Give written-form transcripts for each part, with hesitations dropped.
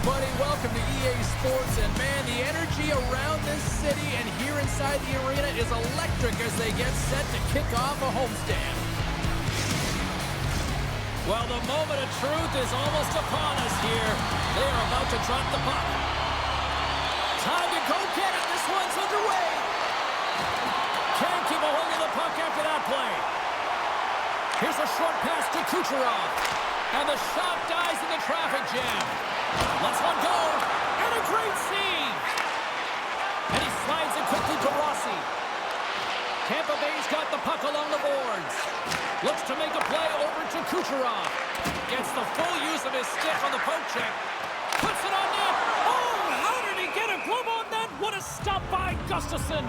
everybody. Welcome to EA Sports. And man, the energy around this city and here inside the arena is electric as they get set to kick off a homestand. Well, the moment of truth is almost upon us here. They are about to drop the puck. Time to go get it. This one's underway. Can't keep a hold of the puck after that play. Here's a short pass to Kucherov. And the shot dies in the traffic jam. Let's one go. And a great save. And he slides it quickly to Rossi. Tampa Bay's got the puck along the boards. Looks to make a play over to Kucherov. Gets the full use of his stick on the poke check. Puts it on net. Oh, how did he get a glove on that? What a stop by Gustafsson.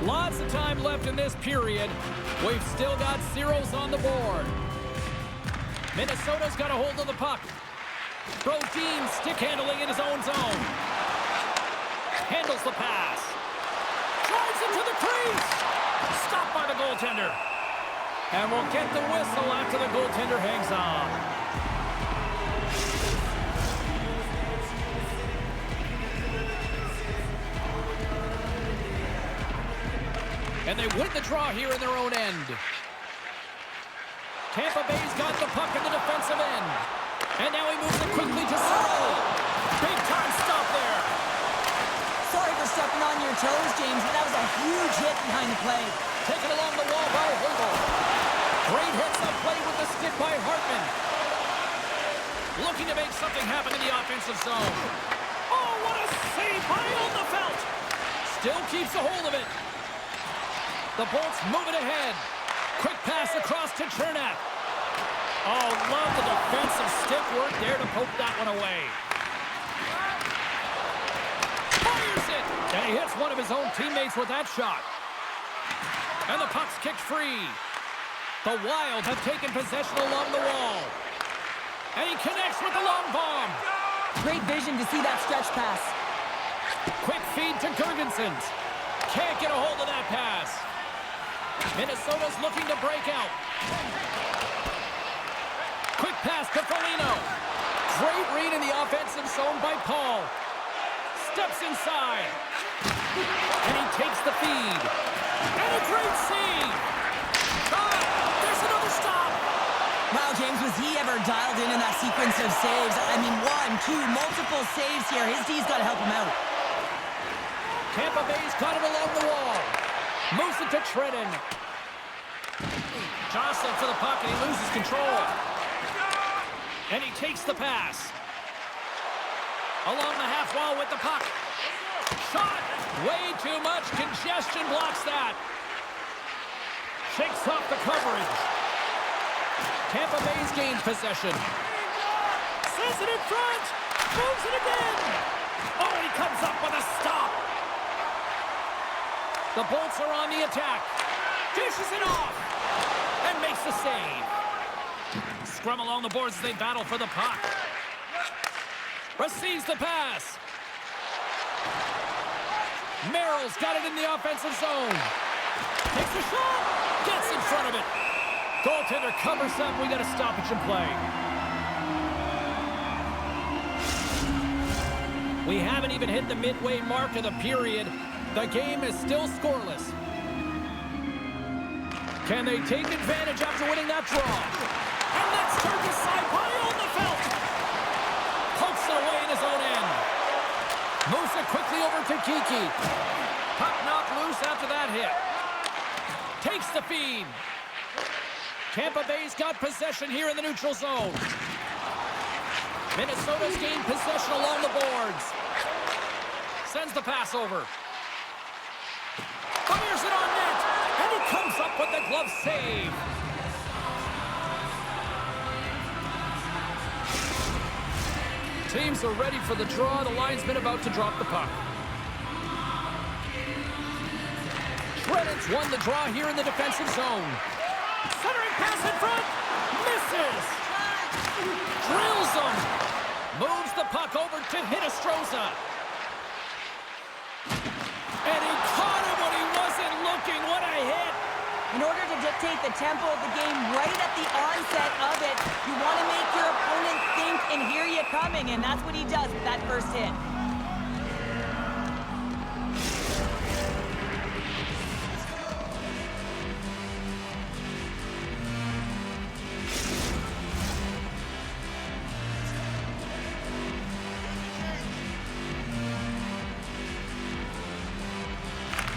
Lots of time left in this period. We've still got zeros on the board. Minnesota's got a hold of the puck. Brodin stick handling in his own zone. Handles the pass. Drives into the crease. Stopped by the goaltender. And we'll get the whistle after the goaltender hangs on. And they win the draw here in their own end. Tampa Bay's got the puck in the defensive end. And now he moves it quickly to Cirelli. Big time stop there. Sorry for stepping on your toes, James, but that was a huge hit behind the play. Taken along the wall by Hagel. Great hits on play with the stick by Hartman. Looking to make something happen in the offensive zone. Oh, what a save by Oldefeld. Still keeps a hold of it. The Bolts moving ahead. Quick pass across to Chernak. Oh, love the defensive stick work there to poke that one away. Fires it! And he hits one of his own teammates with that shot. And the puck's kicked free. The Wild have taken possession along the wall. And he connects with the long bomb. Great vision to see that stretch pass. Quick feed to Girgensons. Can't get a hold of that pass. Minnesota's looking to break out. Quick pass to Foligno. Great read in the offensive zone by Paul. Steps inside. And he takes the feed. And a great save. There's another stop. Wow, James, was he ever dialed in that sequence of saves? I mean, one, two, multiple saves here. His D's got to help him out. Tampa Bay's got it along the wall. Moves it to Trenton. Jostling for the puck, and he loses control. And he takes the pass. Along the half wall with the puck. Shot! Way too much congestion blocks that. Shakes off the coverage. Tampa Bay's gained possession. Sends it in front. Moves it again. Oh, he comes up with a stop. The Bolts are on the attack. Dishes it off. And makes the save. Scrum along the boards as they battle for the puck. Receives the pass. Merrill's got it in the offensive zone. Takes the shot. Gets in front of it. Goaltender covers up. We got a stoppage in play. We haven't even hit the midway mark of the period. The game is still scoreless. Can they take advantage after winning that draw? And that's turned aside by Oldefeld. Pokes it away in his own end. Moves it quickly over to Kiki. Puck knocked loose after that hit. Takes the feed. Tampa Bay's got possession here in the neutral zone. Minnesota's gained possession along the boards. Sends the pass over. Fires it on net, and he comes up with the glove save. Teams are ready for the draw. The linesman about to drop the puck. Trenton's won the draw here in the defensive zone. Centering pass in front. Misses. Drills him. Moves the puck over to Hinostroza. And he caught him when he wasn't looking. What a hit. In order to dictate the tempo of the game right at the onset of it, you want to make coming, and that's what he does with that first hit.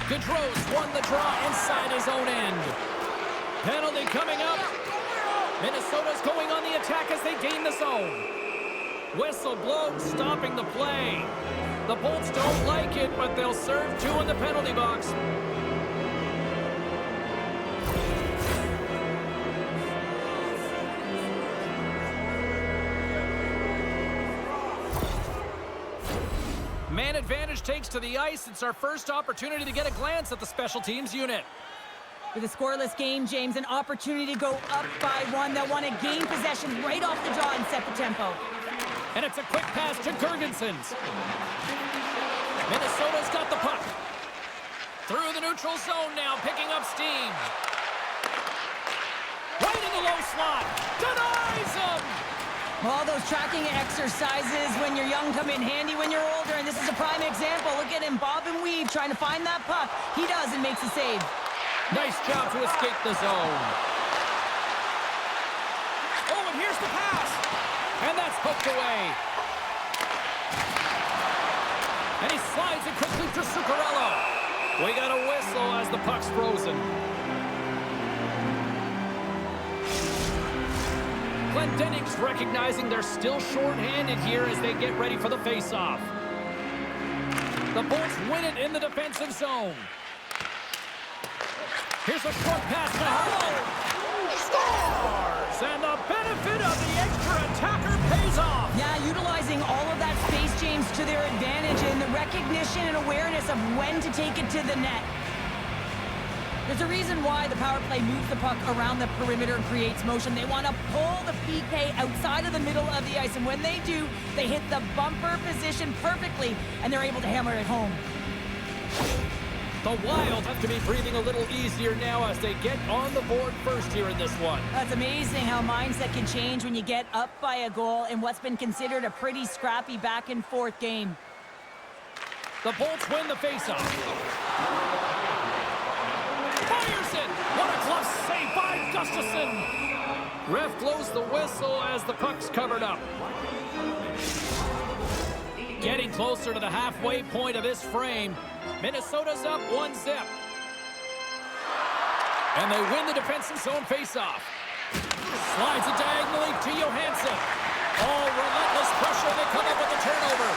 Gaudreau's won the draw inside his own end. Penalty coming up. Minnesota's going on the attack as they gain the zone. Whistle blown, stopping the play. The Bolts don't like it, but they'll serve 2 in the penalty box. Man advantage takes to the ice. It's our first opportunity to get a glance at the special teams unit. With a scoreless game, James, an opportunity to go up by 1. They'll want to gain possession right off the draw and set the tempo. And it's a quick pass to Girgensons. Minnesota's got the puck. Through the neutral zone now, picking up steam. Right in the low slot. Denies him! All those tracking exercises when you're young come in handy when you're older, and this is a prime example. Look at him bob and weave trying to find that puck. He does and makes a save. Nice job to escape the zone. Oh, and here's the pass. And that's poked away. And he slides it quickly to Zuccarello. We got a whistle as the puck's frozen. Glendening's recognizing they're still short-handed here as they get ready for the face-off. The Bolts win it in the defensive zone. Here's a short pass to Hartman. Scores! And the benefit of the extra attacker pays off. Yeah, utilizing all of that space, James, to their advantage and the recognition and awareness of when to take it to the net. There's a reason why the power play moves the puck around the perimeter and creates motion. They want to pull the PK outside of the middle of the ice, and when they do, they hit the bumper position perfectly, and they're able to hammer it home. The Wild have to be breathing a little easier now as they get on the board first here in this one. That's amazing how mindset can change when you get up by a goal in what's been considered a pretty scrappy back-and-forth game. The Bolts win the faceoff. Fires it! What a glove save by Gustafsson! Ref blows the whistle as the puck's covered up. Getting closer to the halfway point of this frame. Minnesota's up 1-0. And they win the defensive zone faceoff. Slides it diagonally to Johansson. Oh, relentless pressure. They come up with a turnover.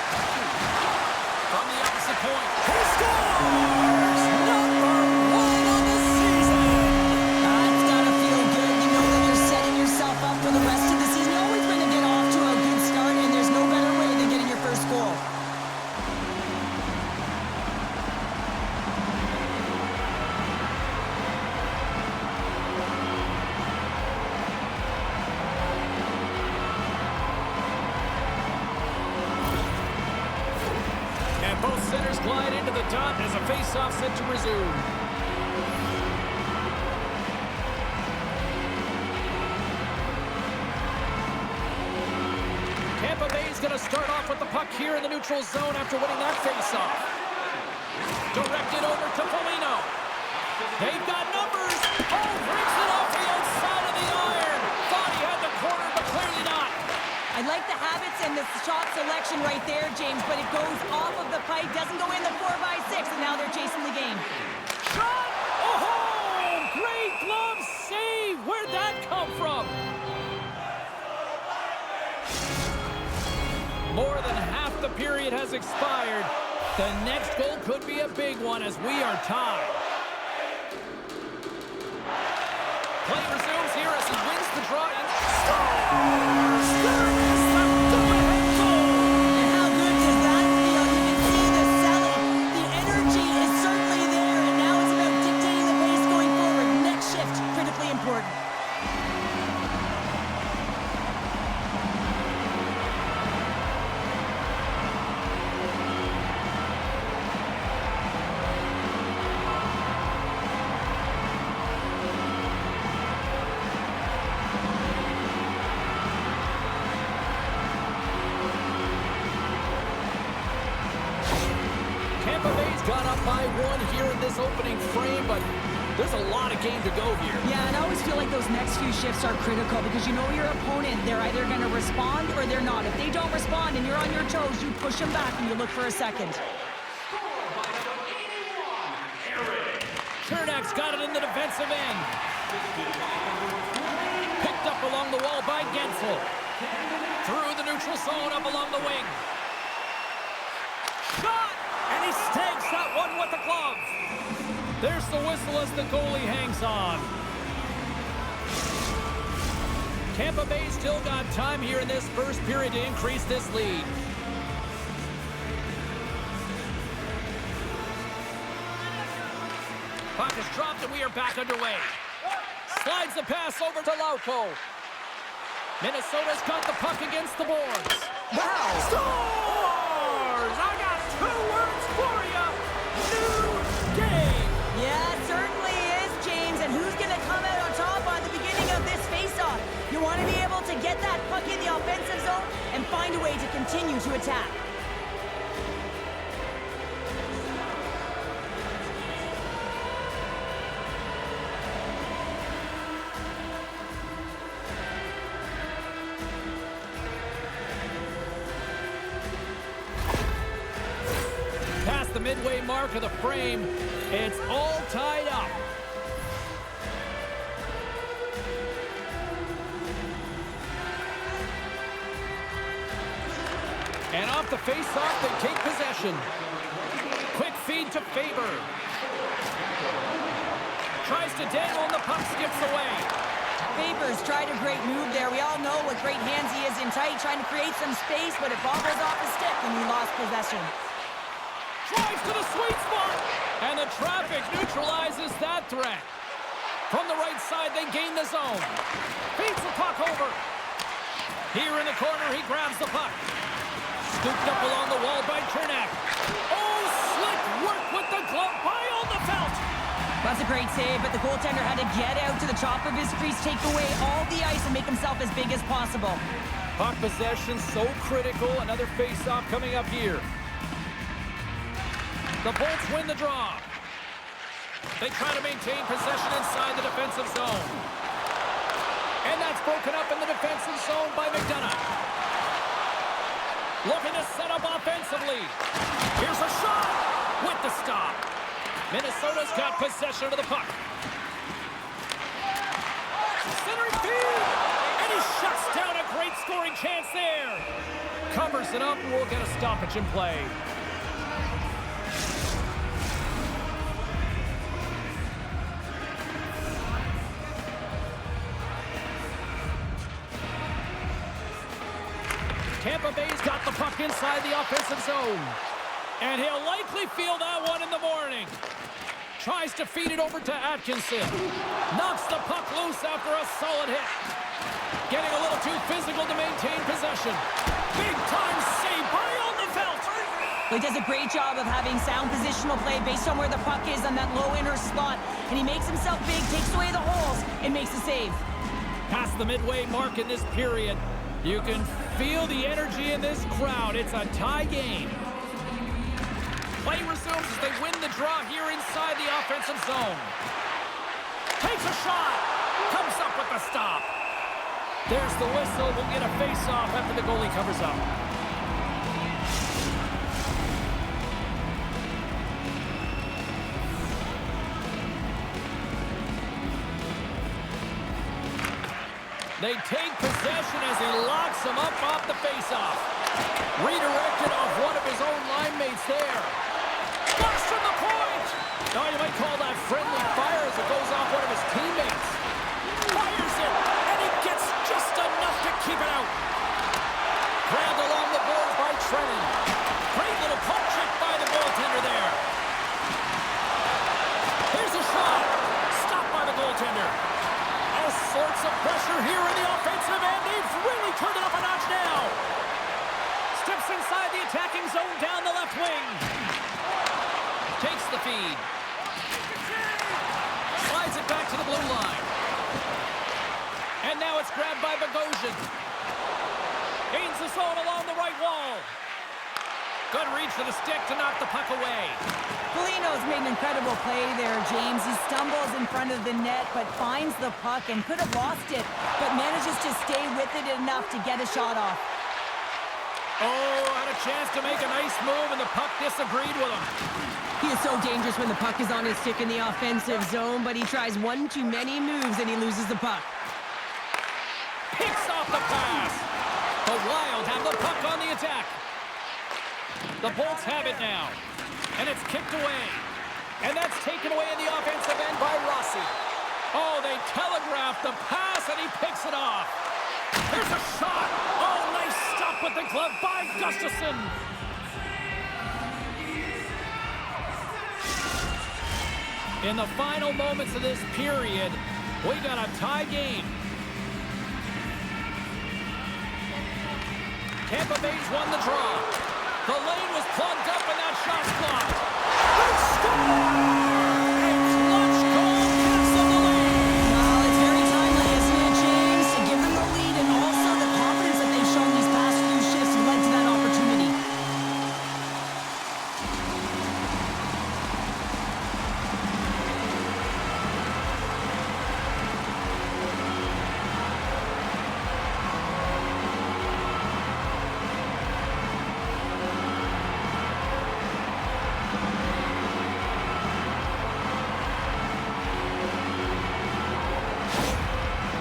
From the opposite point. He scores! Number 1 on the season! It's gotta feel good. You know that you're setting yourself up for the rest of the season. You're always going to get off to a good start, and there's no better way than getting your first goal. Both centers glide into the dot as a face-off set to resume. Tampa Bay's going to start off with the puck here in the neutral zone after winning that face-off. Directed over to Foligno. They've got numbers. Oh, breaks it off the outside of the iron. Thought he had the corner, but clearly not. I like the habits and the shot selection right there, James, but it goes off of the pipe, doesn't go in the 4x6, and now they're chasing the game. Shot! Oh, great glove save! Where'd that come from? More than half the period has expired. The next goal could be a big one as we are tied. Play resumes here as he wins the draw and scores! There is the go-ahead goal! And how good does that feel? You can see the selling. The energy is certainly there, and now it's about dictating the pace going forward. Next shift, critically important. It's gone up by 1 here in this opening frame, but there's a lot of game to go here. Yeah, and I always feel like those next few shifts are critical because you know your opponent, they're either going to respond or they're not. If they don't respond and you're on your toes, you push them back and you look for a second. Chernak's got it in the defensive end. Picked up along the wall by Gensel. Through the neutral zone, up along the wing. Shot! And he snags that one with the glove. There's the whistle as the goalie hangs on. Tampa Bay still got time here in this first period to increase this lead. Puck is dropped and we are back underway. Slides the pass over to Lauko. Minnesota's got the puck against the boards. Wow! Scores! I got 2 words for you. New game. Yeah, it certainly is, James. And who's going to come out on top on the beginning of this faceoff? You want to be able to get that puck in the offensive zone and find a way to continue to attack. Past the midway mark of the frame, it's all tied up. And off the face-off, they take possession. Quick feed to Faber. Tries to dangle and the puck skips away. Faber's tried a great move there. We all know what great hands he is in tight, trying to create some space, but it bobbles off his stick and he lost possession. Drives to the sweet spot. And the traffic neutralizes that threat. From the right side, they gain the zone. Feeds the puck over. Here in the corner, he grabs the puck. Scooped up along the wall by Chernak. Oh, slick work with the glove by Alderfeldt. That's a great save, but the goaltender had to get out to the top of his crease, take away all the ice, and make himself as big as possible. Puck possession so critical. Another face-off coming up here. The Bolts win the draw. They try to maintain possession inside the defensive zone. And that's broken up in the defensive zone by McDonough. Looking to set up offensively. Here's a shot with the stop. Minnesota's got possession of the puck. Centering feed. And he shuts down a great scoring chance there. Covers it up. We'll get a stoppage in play. Tampa Bay's got the puck inside the offensive zone. And he'll likely feel that one in the morning. Tries to feed it over to Atkinson. Knocks the puck loose after a solid hit. Getting a little too physical to maintain possession. Big time save by Alderfeldt. He does a great job of having sound positional play based on where the puck is on that low inner slot. And he makes himself big, takes away the holes, and makes a save. Past the midway mark in this period. You can feel the energy in this crowd. It's a tie game. Play resumes as they win the draw here inside the offensive zone. Takes a shot. Comes up with the stop. There's the whistle. We'll get a face-off after the goalie covers up. They take possession as he locks him up off the faceoff. Redirected off one of his own line mates there. Burst from the point! Now you might call that friendly fire as it goes off one of his teammates. Fires it, and he gets just enough to keep it out. Grabbed along the boards by Trennan. Great little pump check by the goaltender there. Here's a shot. Stopped by the goaltender. All sorts of pressure here in the offensive end. They've really turned it up a notch now. Steps inside the attacking zone down the left wing. Takes the feed. Slides it back to the blue line. And now it's grabbed by Bogosian. Gains the zone along the right wall. Good reach to the stick to knock the puck away. Foligno's made an incredible play there, James. He stumbles in front of the net, but finds the puck and could have lost it, but manages to stay with it enough to get a shot off. Oh, had a chance to make a nice move, and the puck disagreed with him. He is so dangerous when the puck is on his stick in the offensive zone, but he tries one too many moves and he loses the puck. Picks off the pass. The Wild have the puck on the attack. The Bolts have it now, and it's kicked away. And that's taken away in the offensive end by Rossi. Oh, they telegraphed the pass, and he picks it off. Here's a shot. Oh, nice stop with the glove by Gustafsson. In the final moments of this period, we got a tie game. Tampa Bay's won the draw. The lane was plugged up and that shot's blocked. They score! A clutch goal gets them the lead. Well, it's very timely, isn't it, James? To give them the lead and also the confidence that they've shown these past few shifts led to that opportunity.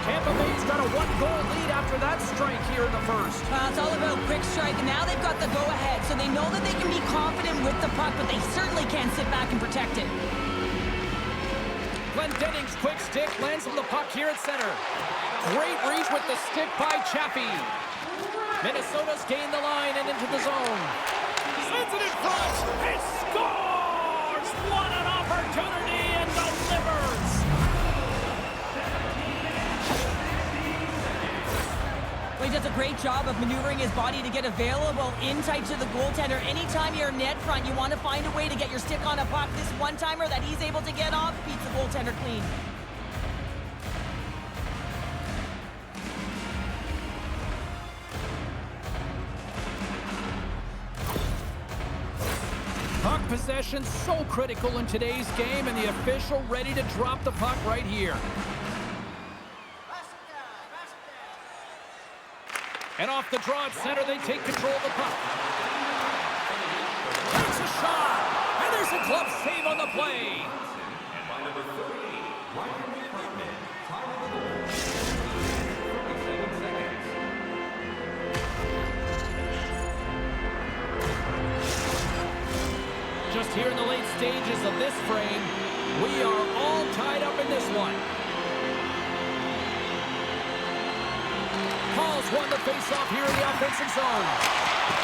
Tampa Bay's got a one-goal lead after that strike here in the first. Well, it's all about quick strike, and now they've got the go-ahead, so they know that they can be confident with the puck, but they certainly can't sit back and protect it. Glendening's quick stick lands him the puck here at center. Great reach with the stick by Chaffee. Minnesota's gained the line and into the zone. Sends it in front. It scores! What an opportunity and delivers! Well, he does a great job of maneuvering his body to get available in tight to the goaltender. Anytime you're net front, you want to find a way to get your stick on a puck. This one-timer that he's able to get off beats the goaltender clean. Puck possession so critical in today's game, and the official ready to drop the puck right here. And off the draw at center, they take control of the puck. Takes a shot, and there's a glove save on the play. Just here in the late stages of this frame, we are all tied up in this one. Paul's won the face-off here in the offensive zone.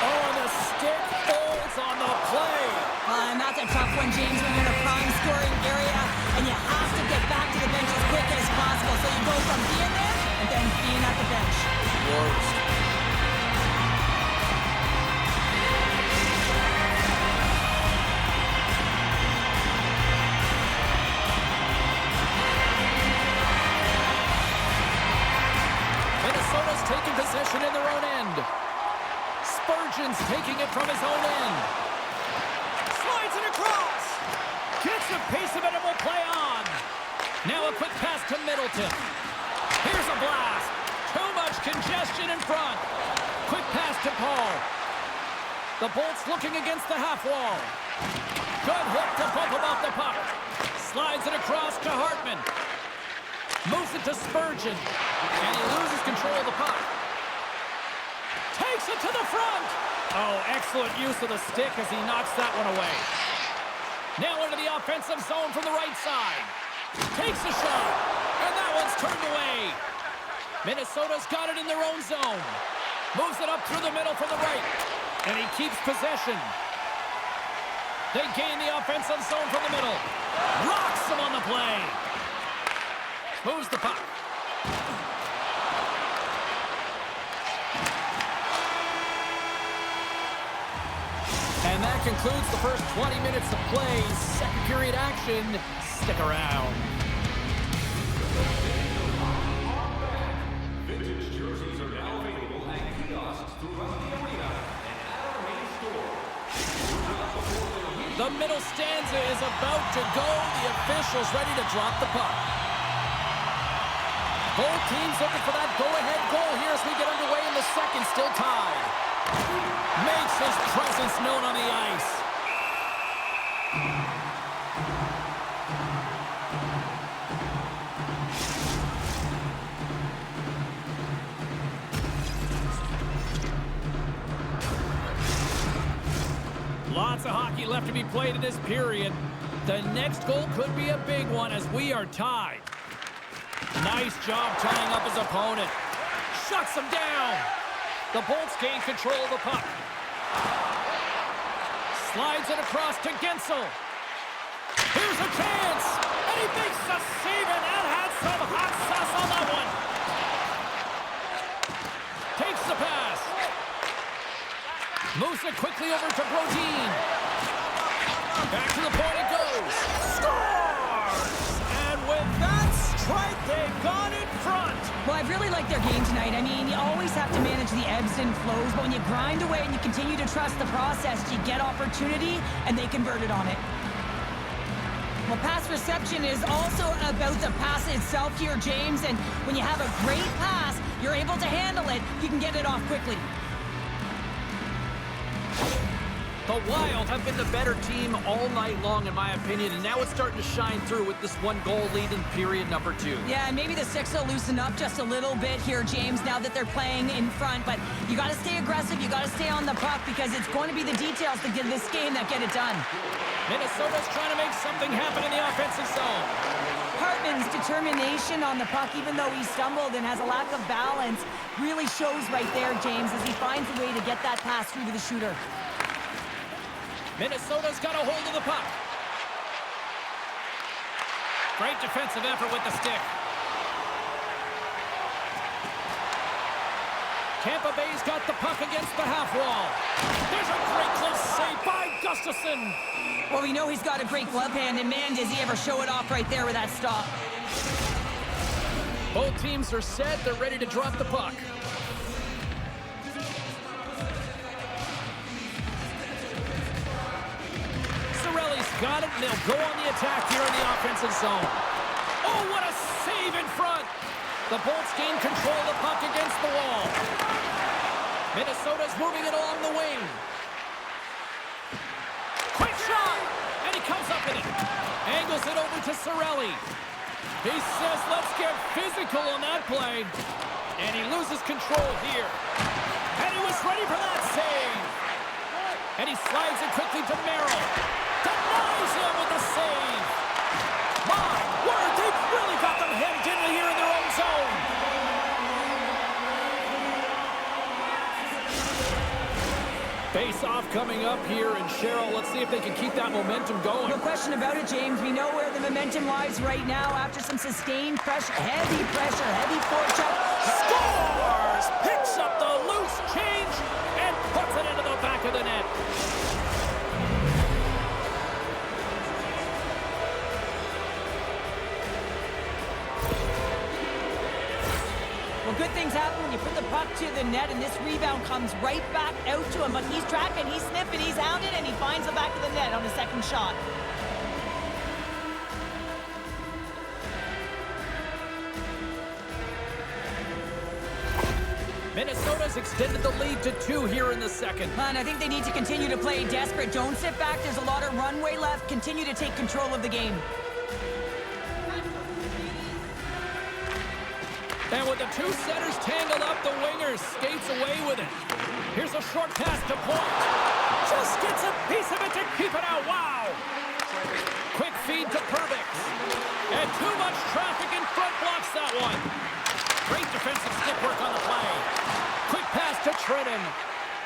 Oh, and the stick folds on the play. And that's a tough one, James, when you're in a prime scoring area, and you have to get back to the bench as quick as possible. So you go from being there and then being at the bench. Worst. Minnesota's taking possession in their own end. Spurgeon's taking it from his own end. Slides it across. Gets a piece of it and will play on. Now a quick pass to Middleton. Here's a blast. Too much congestion in front. Quick pass to Paul. The Bolts looking against the half wall. Good hit to bump him off the puck. Slides it across to Hartman. Moves it to Spurgeon. And he loses control of the puck. Takes it to the front. Oh, excellent use of the stick as he knocks that one away. Now into the offensive zone from the right side. Takes a shot. And that one's turned away. Minnesota's got it in their own zone. Moves it up through the middle from the right. And he keeps possession. They gain the offensive zone from the middle. Rocks him on the play. Moves the puck. And that concludes the first 20 minutes of play. Second period action. Stick around. Vintage jerseys are now available at kiosks throughout the arena and at our main store. The middle stanza is about to go. The officials ready to drop the puck. Both teams looking for that go-ahead goal here as we get underway in the second, still tied. Makes his presence known on the ice. Lots of hockey left to be played in this period. The next goal could be a big one as we are tied. Nice job tying up his opponent. Shuts him down. The Bolts gain control of the puck. Slides it across to Gensel. Here's a chance. And he makes the save, and that had some hot sauce on that one. Takes the pass. Moves it quickly over to Brodin. Back to the point it goes. Scores! And with that strike, they've gone in front. Well, I've really liked their game tonight. I mean, you always have to manage the ebbs and flows, but when you grind away and you continue to trust the process, you get opportunity, and they converted on it. Well, pass reception is also about the pass itself here, James, and when you have a great pass, you're able to handle it, you can get it off quickly. The Wild have been the better team all night long, in my opinion, and now it's starting to shine through with this one-goal lead in period number 2. Yeah, and maybe the Six will loosen up just a little bit here, James, now that they're playing in front. But you got to stay aggressive, you got to stay on the puck, because it's going to be the details to get this game that get it done. Minnesota's trying to make something happen in the offensive zone. Hartman's determination on the puck, even though he stumbled and has a lack of balance, really shows right there, James, as he finds a way to get that pass through to the shooter. Minnesota's got a hold of the puck. Great defensive effort with the stick. Tampa Bay's got the puck against the half wall. There's a great close save by Gustafsson. Well, we know he's got a great glove hand, and man, does he ever show it off right there with that stop. Both teams are set. They're ready to drop the puck. Got it, and they'll go on the attack here in the offensive zone. Oh, what a save in front! The Bolts gain control of the puck against the wall. Minnesota's moving it along the wing. Quick shot! And he comes up with it. Angles it over to Cirelli. He says, let's get physical on that play. And he loses control here. And he was ready for that save. And he slides it quickly to Merrill. Denies him with the save. My word, they've really got them hemmed in here in their own zone. Face-off coming up here, and Cheryl, let's see if they can keep that momentum going. No question about it, James. We know where the momentum lies right now after some sustained pressure, heavy forecheck. Scores! Picks up the loose change and puts it into the back of the net. Well, good things happen when you put the puck to the net, and this rebound comes right back out to him. But he's tracking, he's sniffing, he's hounded, and he finds the back of the net on the second shot. Minnesota's extended the lead to 2 here in the second. And I think they need to continue to play desperate. Don't sit back. There's a lot of runway left. Continue to take control of the game. And with the 2 setters tangled up, the winger skates away with it. Here's a short pass to Point. Just gets a piece of it to keep it out. Wow! Quick feed to Perbix. And too much traffic in front blocks that one. Great defensive stick work on the play. Quick pass to Trenton.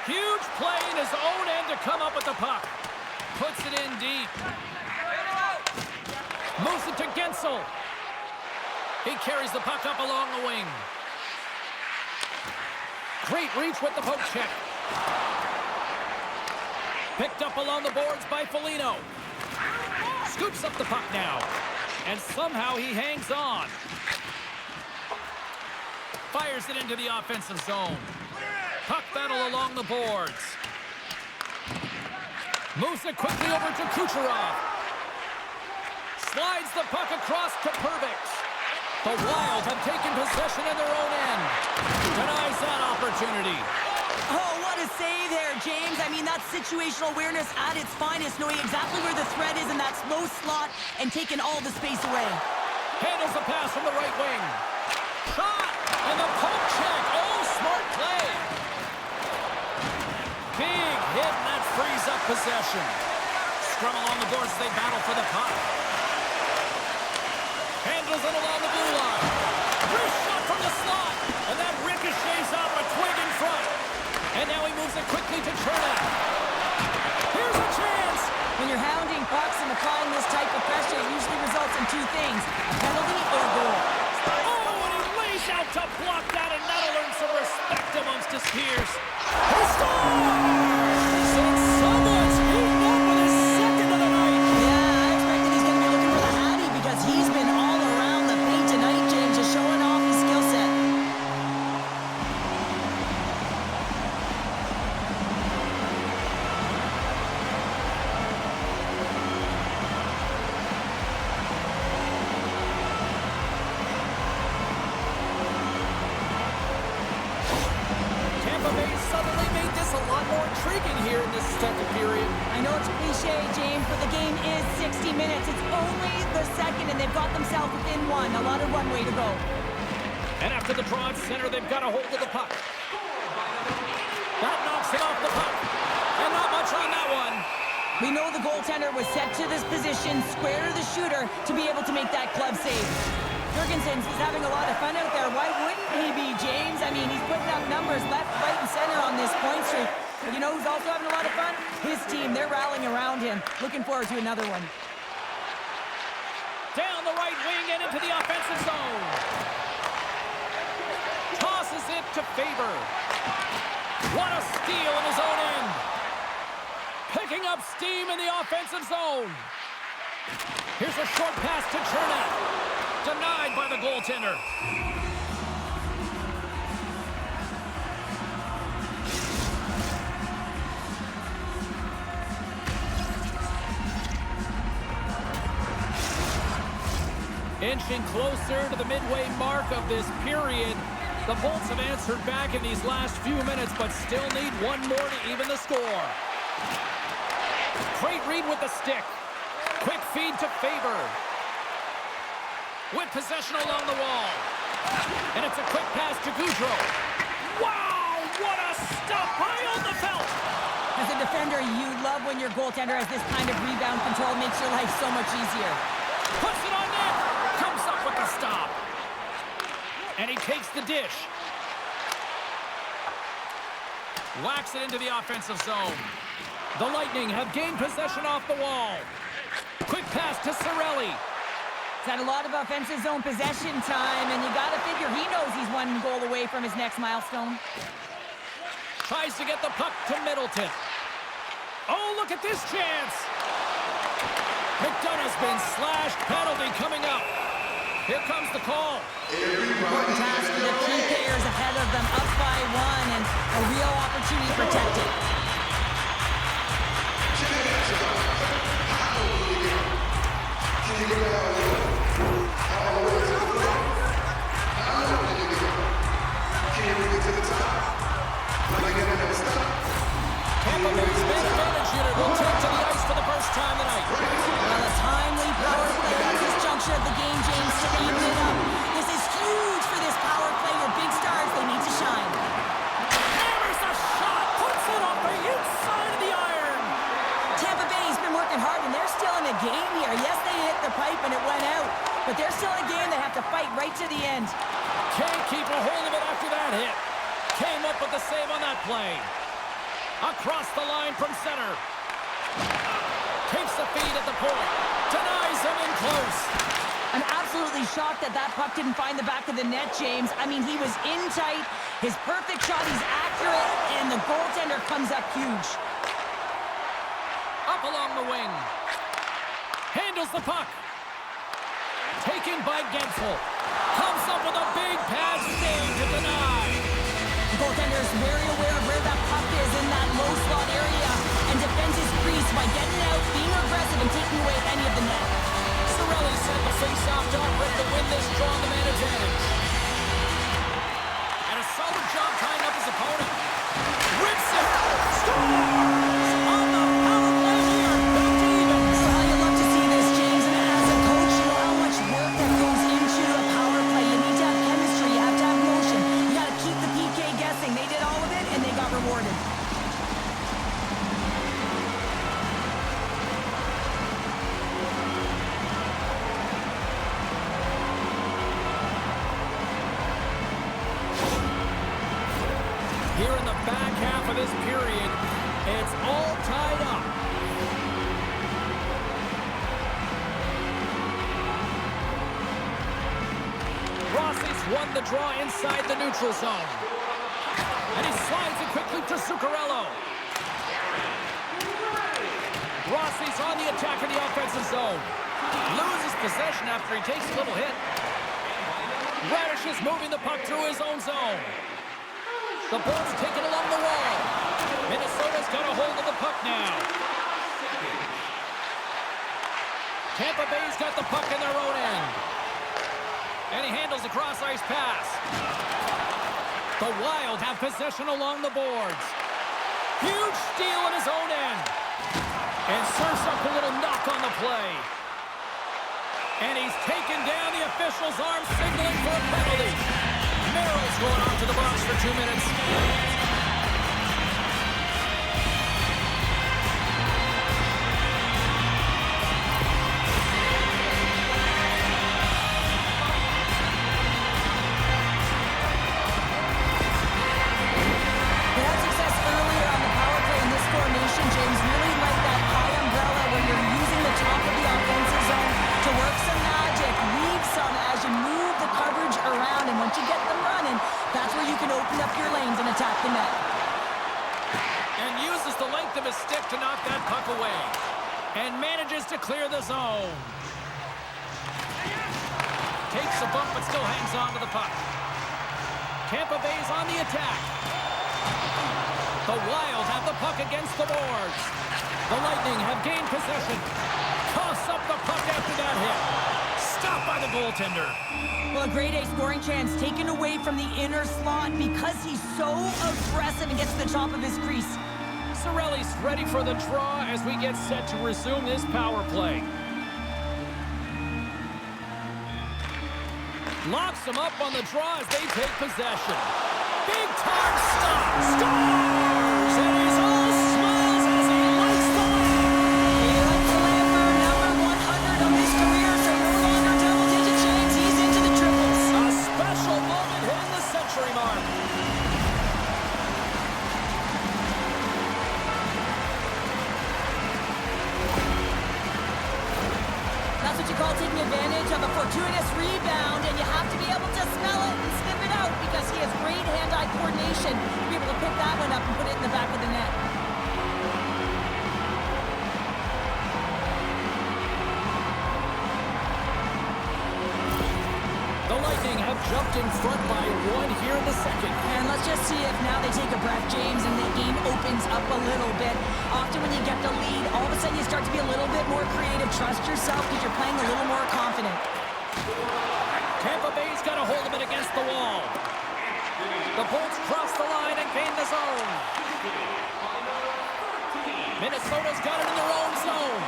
Huge play in his own end to come up with the puck. Puts it in deep. Moves it to Gensel. He carries the puck up along the wing. Great reach with the poke check. Picked up along the boards by Foligno. Scoops up the puck now. And somehow he hangs on. Fires it into the offensive zone. Puck battle along the boards. Moves it quickly over to Kucherov. Slides the puck across to Perbix. The Wild have taken possession in their own end. Denies that opportunity. Oh, what a save there, James. I mean, that's situational awareness at its finest, knowing exactly where the threat is in that slow slot and taking all the space away. Handles the pass from the right wing. Shot! And the poke check. Oh, smart play. Big hit, and that frees up possession. Scrum along the boards, they battle for the puck. Handles it along the blue line. Wrist shot from the slot. And that ricochets off a twig in front. And now he moves it quickly to Chernak. Here's a chance. When you're hounding pucks and applying this type of pressure, it usually results in two things: a penalty or a goal. Oh, and he lays out to block that, and that'll earn some respect amongst his peers. He scores! And someone's heating up with his second of the night. Yeah, I expected he's going to be looking for the Hattie because he's been all around the paint tonight, James, just showing off his skill set. Tampa Bay suddenly made this a lot more intriguing here in this second period. I know it's cliche, James, but the game is 60 minutes. It's only the second, and they've got themselves within one. A lot of runway to go. And after the draw at center, they've got a hold of the puck. That knocks it off the puck. And not much on that one. We know the goaltender was set to this position, square to the shooter, to be able to make that glove save. Jurgensen's is having a lot of fun out there. Why wouldn't he be, James? I mean, he's putting up numbers left, right, and center on this point streak. But you know who's also having a lot of fun? His team. They're rallying around him. Looking forward to another one. Down the right wing and into the offensive zone. Tosses it to Faber. What a steal in his own end. Picking up steam in the offensive zone. Here's a short pass to Chernak. Denied by the goaltender. Inching closer to the midway mark of this period. The Bolts have answered back in these last few minutes, but still need one more to even the score. Great read with the stick. Quick feed to Faber. With possession along the wall. And it's a quick pass to Goudreau. Wow, what a stop by Oldefeld! As a defender, you love when your goaltender has this kind of rebound control. Makes your life so much easier. Puts it on net. Comes up with the stop. And he takes the dish. Whacks it into the offensive zone. The Lightning have gained possession off the wall. Quick pass to Cirelli. He's had a lot of offensive zone possession time, and you got to figure he knows he's one goal away from his next milestone. Tries to get the puck to Middleton. Oh, look at this chance. McDonough's been slashed. Penalty coming up. Here comes the call. Important task for the key players ahead of them, up by one, and a real opportunity to protect it. Tampa Bay's main advantage unit will take to the ice for the first time tonight. Well, a timely power play at this juncture of the game, James, to even it up. This is huge for this power play. Your big stars, they need to shine. Hammers a shot, puts it on the inside of the iron. Tampa Bay's been working hard, and they're still in a game here. Yes, they hit the pipe and it went out, but they're still in a game. They have to fight right to the end. Can't keep a hold of it after that hit. Came up with the save on that play. Across the line from center. Takes the feed at the point. Denies him in close. I'm absolutely shocked that that puck didn't find the back of the net, James. I mean, he was in tight. His perfect shot, he's accurate, and the goaltender comes up huge. Up along the wing. Handles the puck. Taken by Gensel. Comes up with a big pass save to deny. The goaltender is very aware of where that puck is in that low slot area, and defends his crease by getting out, being aggressive, and taking away any of the net. Cirelli sent the face-off dot ready to win this draw on the man advantage. And a solid job tying up his opponent. Rips it! Scores! On the power play here, back to even. Well, you love to see this, James, and as a coach, you know how much work that goes into a power play. You need to have chemistry, you have to have motion. You got to keep the PK guessing. They did all of it, and they got rewarded. Here in the back half of this period, it's all tied up. Rossi's won the draw inside the neutral zone. And he slides it quickly to Zuccarello. Rossi's on the attack in the offensive zone. Loses possession after he takes a little hit. Radish is moving the puck through his own zone. The ball's taken along the wall. Minnesota's got a hold of the puck now. Tampa Bay's got the puck in their own end. And he handles a cross-ice pass. The Wild have possession along the boards. Huge steal in his own end. And serves up a little knock on the play. And he's taken down, the official's arm signaling for a penalty. Merrill's going off to the box for 2 minutes. They had success earlier on the power play in this formation, James. Really like that high umbrella where you're using the top of the offensive zone to work some magic, weave some as you move the coverage around, and once you get them running, that's where you can open up your lanes and attack the net. And uses the length of his stick to knock that puck away. And manages to clear the zone. Takes a bump but still hangs on to the puck. Tampa Bay's on the attack. The Wild have the puck against the boards. The Lightning have gained possession. Toss up the puck after that hit. Stopped by the goaltender. Well, a grade A scoring chance taken away from the inner slot because he's so aggressive and gets to the top of his crease. Cirelli's ready for the draw as we get set to resume this power play. Locks him up on the draw as they take possession. Big time stop. Scores! And he's all smiles as he lights the lamp. He lights the lamp for number 100 of his career, so no longer double-digit chains. He's into the triples. A special moment hitting the century mark. That's what you call taking advantage of a fortuitous rebound, and you have to be able to smell it and sniff it out because he has great hand-eye coordination to be able to pick that one up and put it in the back of the net. The Lightning have jumped in front by one here in the second. And let's just see if now they take a breath, James, and the game opens up a little bit. Often when you get the lead, all of a sudden you start to be a little bit more creative. Trust yourself because you're playing a little more confident. Tampa Bay's got a hold of it against the wall. The Bolts cross the line and gain the zone. Minnesota's got it in their own zone.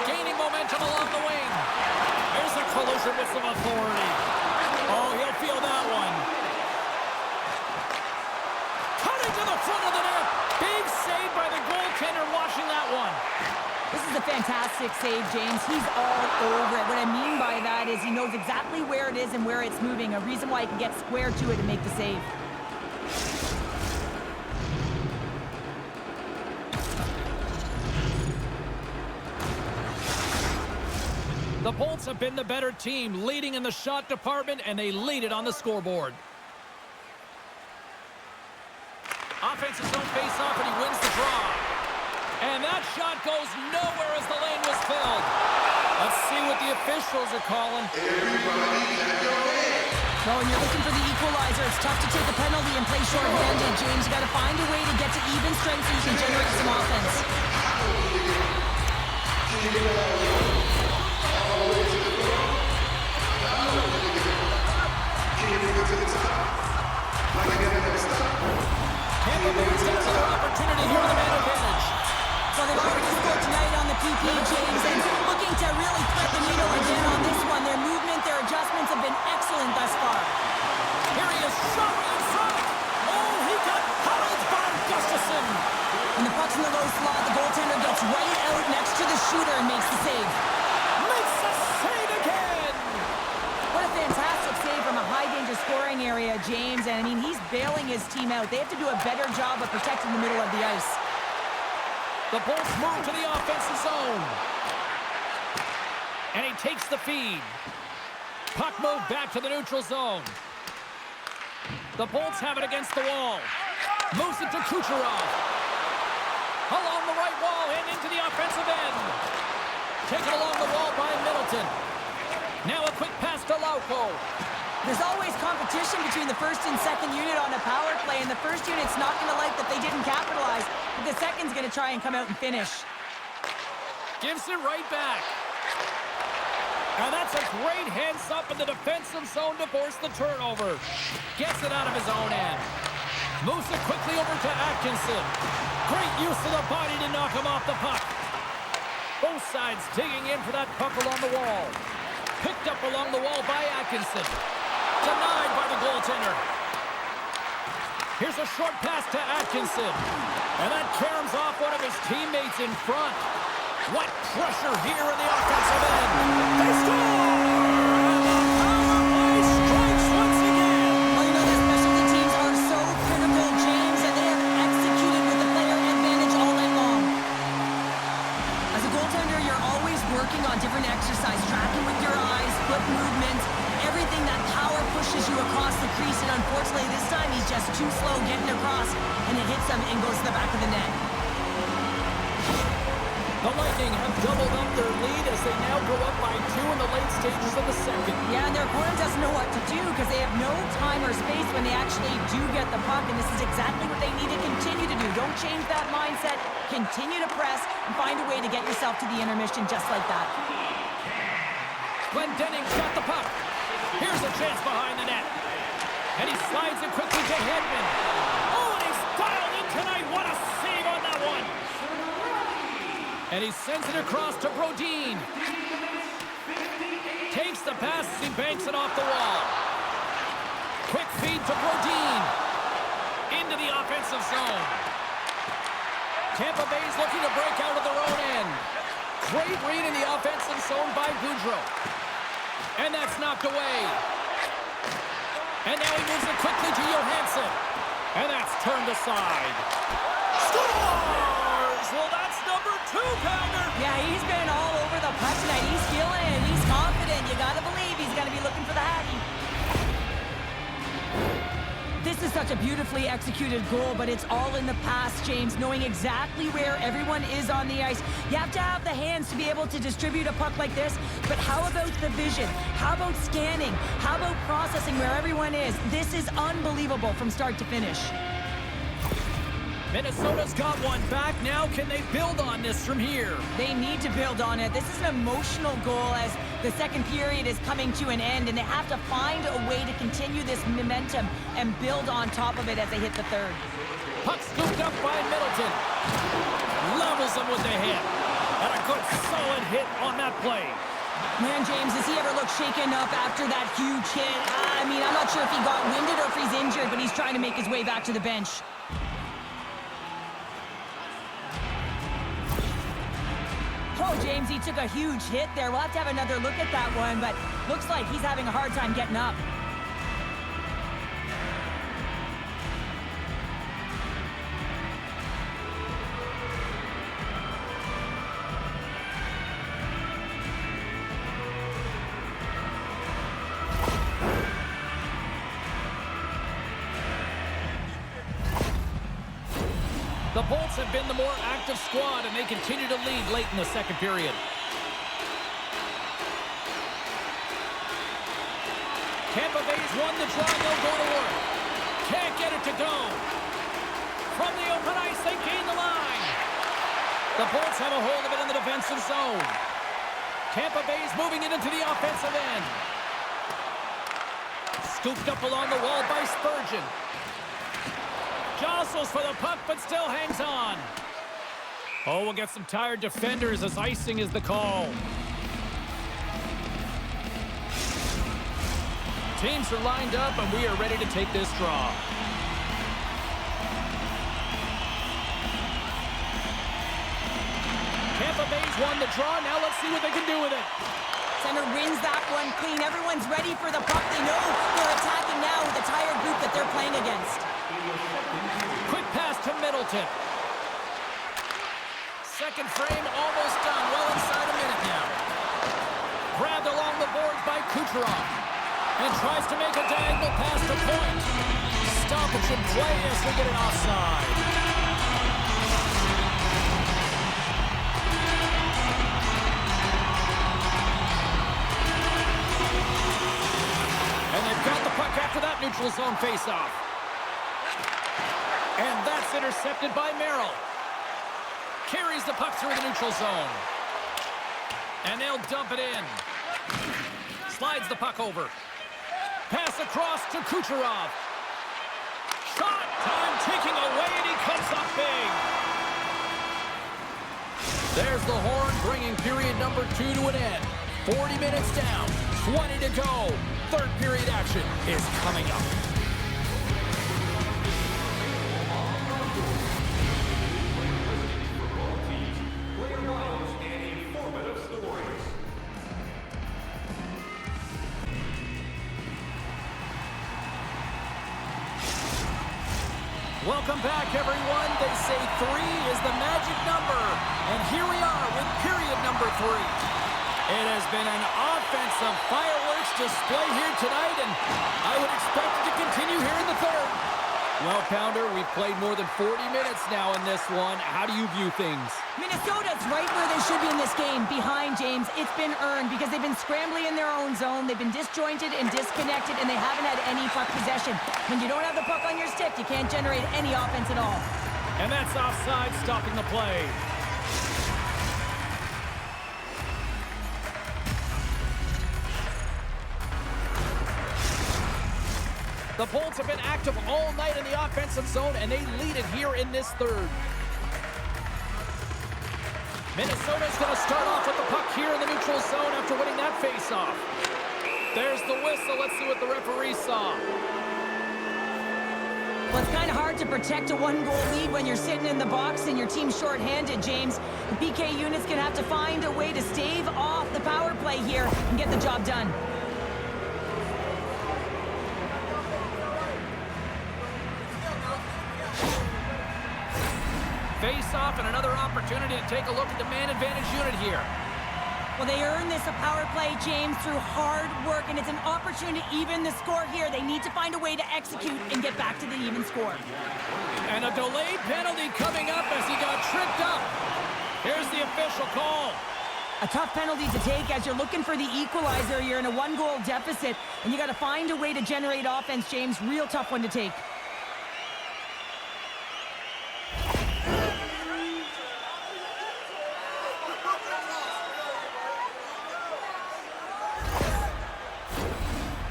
Gaining momentum along the wing. There's a collision with some authority. Oh, he'll feel that one. Cutting to the front of the net. Big save by the goaltender watching that one. This is a fantastic save, James. He's all over it. What I mean by that is he knows exactly where it is and where it's moving. A reason why he can get square to it and make the save. The Bolts have been the better team, leading in the shot department, and they lead it on the scoreboard. Offensive zone face-off, and he wins the draw. And that shot goes nowhere as the lane was filled. Let's see what the officials are calling. Everybody at your head. So when you're looking for the equalizer, it's tough to take a penalty and play short-handed, James. You got to find a way to get to even strength so you can generate some offense. Tampa Bay's got another opportunity here with the man advantage. So they've already scored tonight on the PP, James, and looking to really thread the needle again on this one. Their movement, their adjustments have been excellent thus far. Here he is, shot inside. Oh, he got howled by Gustafsson. When the puck's in the low slot, the goaltender gets right out next to the shooter and makes the save. Makes the save again. What a fantastic save from a high-danger scoring area, James. And, I mean, he's bailing his team out. They have to do a better job of protecting the middle of the ice. The Bolts move to the offensive zone. And he takes the feed. Puck moved back to the neutral zone. The Bolts have it against the wall. Moves it to Kucherov. Along the right wall and into the offensive end. Taken along the wall by Middleton. Now a quick pass to Lauko. There's always competition between the first and second unit on a power play, and the first unit's not going to like that they didn't capitalize, but the second's going to try and come out and finish. Gives it right back. And that's a great heads up in the defensive zone to force the turnover. Gets it out of his own end. Moves it quickly over to Atkinson. Great use of the body to knock him off the puck. Both sides digging in for that puck along the wall. Picked up along the wall by Atkinson. Denied by the goaltender. Here's a short pass to Atkinson. And that caroms off one of his teammates in front. What pressure here in the offensive end. They score! And the power play strikes once again. Well, you know, the specialty teams are so critical, James, and they have executed with the player advantage all night long. As a goaltender, you're always working on different exercise, tracking with your eyes, foot movement, everything that power pushes you across the crease, and unfortunately this time he's just too slow getting across, and it hits him and goes to the back of the net. The Lightning have doubled up their lead as they now go up by 2 in the late stages of the second. Yeah, and their opponent doesn't know what to do because they have no time or space when they actually do get the puck, and this is exactly what they need to continue to do. Don't change that mindset. Continue to press and find a way to get yourself to the intermission just like that. Glendening's got the puck. Here's a chance behind the net. And he slides it quickly to Hedman. Oh, and he's dialed in tonight. What a save on that one. And he sends it across to Brodin. Takes the pass as he banks it off the wall. Quick feed to Brodin. Into the offensive zone. Tampa Bay's looking to break out of their own end. Great read in the offensive zone by Goudreau. And that's knocked away. And now he moves it quickly to Johansson. And that's turned aside. Scores! Well, that's number 2, Pounder. Yeah, he's been all over the puck tonight. He's feeling it. He's confident. You got to believe he's going to be looking for the Hattie. This is such a beautifully executed goal, but it's all in the pass, James, knowing exactly where everyone is on the ice. You have to have the hands to be able to distribute a puck like this, but how about the vision? How about scanning? How about processing where everyone is? This is unbelievable from start to finish. Minnesota's got one back. Now can they build on this from here? They need to build on it. This is an emotional goal as the second period is coming to an end, and they have to find a way to continue this momentum and build on top of it as they hit the third. Puck scooped up by Middleton. Levels him with the hit. And a good solid hit on that play. Man, James, does he ever look shaken up after that huge hit? I mean, I'm not sure if he got winded or if he's injured, but he's trying to make his way back to the bench. Oh, James, he took a huge hit there. We'll have to have another look at that one, but looks like he's having a hard time getting up. The Bolts have been the more active squad, and they continue to lead late in the second period. Tampa Bay's won the draw, and they'll go to work. Can't get it to go. From the open ice, they gain the line. The Bolts have a hold of it in the defensive zone. Tampa Bay's moving it into the offensive end. Scooped up along the wall by Spurgeon. Jostles for the puck, but still hangs on. Oh, we'll get some tired defenders as icing is the call. Teams are lined up, and we are ready to take this draw. Tampa Bay's won the draw. Now let's see what they can do with it. Center wins that one clean. Everyone's ready for the puck. They know they're attacking now with the tired group that they're playing against. Quick pass to Middleton. Second frame almost done. Well inside a minute now. Grabbed along the boards by Kucherov. And tries to make a diagonal pass to point. Stoppage in play as we get an offside. And they've got the puck after that neutral zone faceoff. And that's intercepted by Merrill. Carries the puck through the neutral zone. And they'll dump it in. Slides the puck over. Pass across to Kucherov. Shot time ticking away, and he comes up big. There's the horn, bringing period number 2 to an end. 40 minutes down, 20 to go. Third period action is coming up. Welcome back, everyone. They say 3 is the magic number. And here we are with period number 3. It has been an offensive fireworks display here tonight, and I would expect it to continue here in the third. Well, Pounder, we've played more than 40 minutes now in this one. How do you view things? Minnesota's right where they should be in this game, behind James. It's been earned because they've been scrambling in their own zone. They've been disjointed and disconnected, and they haven't had any puck possession. When you don't have the puck on your stick, you can't generate any offense at all. And that's offside, stopping the play. The Bolts have been active all night in the offensive zone, and they lead it here in this third. Minnesota's going to start off with the puck here in the neutral zone after winning that faceoff. There's the whistle. Let's see what the referee saw. Well, it's kind of hard to protect a one-goal lead when you're sitting in the box and your team's shorthanded, James. The PK unit's going to have to find a way to stave off the power play here and get the job done. Face-off and another opportunity to take a look at the man advantage unit here. Well, they earned this a power play, James, through hard work, and it's an opportunity to even the score here. They need to find a way to execute and get back to the even score. And a delayed penalty coming up as he got tripped up. Here's the official call. A tough penalty to take as you're looking for the equalizer. You're in a one-goal deficit, and you got to find a way to generate offense, James. Real tough one to take.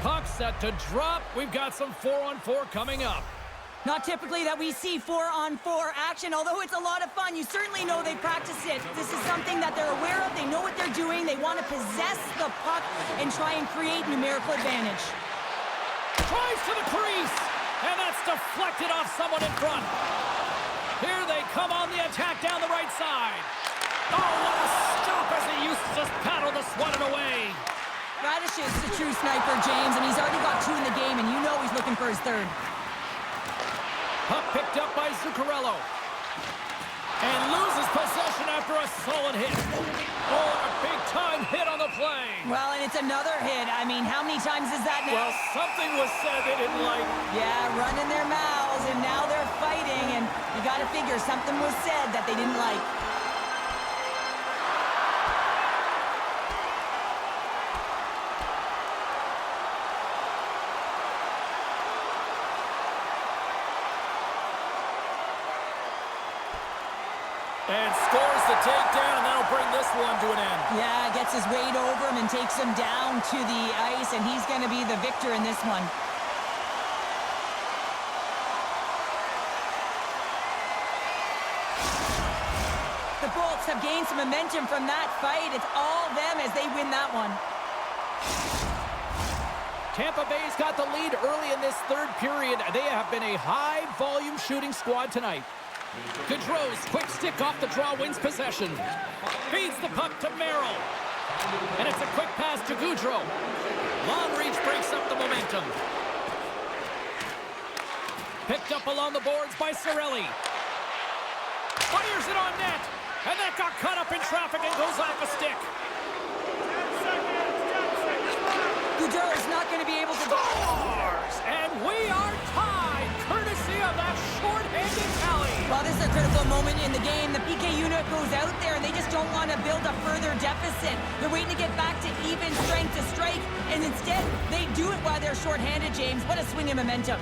Puck set to drop. We've got some 4-on-4 coming up. Not typically that we see 4-on-4 action, although it's a lot of fun. You certainly know they practice it. This is something that they're aware of. They know what they're doing. They want to possess the puck and try and create numerical advantage. Drives to the crease, and that's deflected off someone in front. Here they come on the attack down the right side. Oh, what a stop as he used to just paddle the swatted away. Radish is the true sniper, James, and he's already got 2 in the game, and you know he's looking for his third. Puck picked up by Zuccarello. And loses possession after a solid hit. Oh, a big-time hit on the play. Well, and it's another hit. I mean, how many times is that now? Well, something was said they didn't like. Yeah, running their mouths, and now they're fighting, and you got to figure something was said that they didn't like. And scores the takedown, and that'll bring this one to an end. Yeah, gets his weight over him and takes him down to the ice, and he's going to be the victor in this one. The Bolts have gained some momentum from that fight. It's all them as they win that one. Tampa Bay's got the lead early in this third period. They have been a high-volume shooting squad tonight. Gaudreau's quick stick off the draw wins possession. Feeds the puck to Merrill. And it's a quick pass to Gaudreau. Long reach breaks up the momentum. Picked up along the boards by Cirelli. Fires it on net. And that got caught up in traffic and goes off a stick. Gaudreau is not going to be able to... Scores! And we are tied, courtesy of that short-handed tally. Well, this is a critical moment in the game. The PK unit goes out there, and they just don't want to build a further deficit. They're waiting to get back to even strength to strike, and instead, they do it while they're short-handed, James. What a swing of momentum.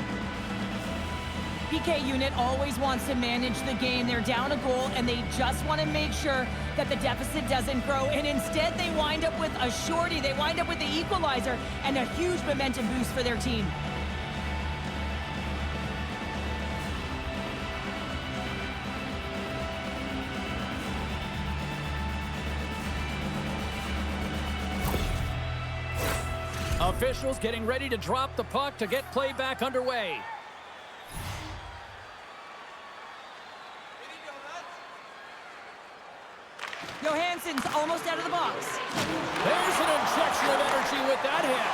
PK unit always wants to manage the game. They're down a goal, and they just want to make sure that the deficit doesn't grow. And instead, they wind up with a shorty. They wind up with the equalizer and a huge momentum boost for their team. Officials getting ready to drop the puck to get play back underway. Johansson's almost out of the box. There's an injection of energy with that hit.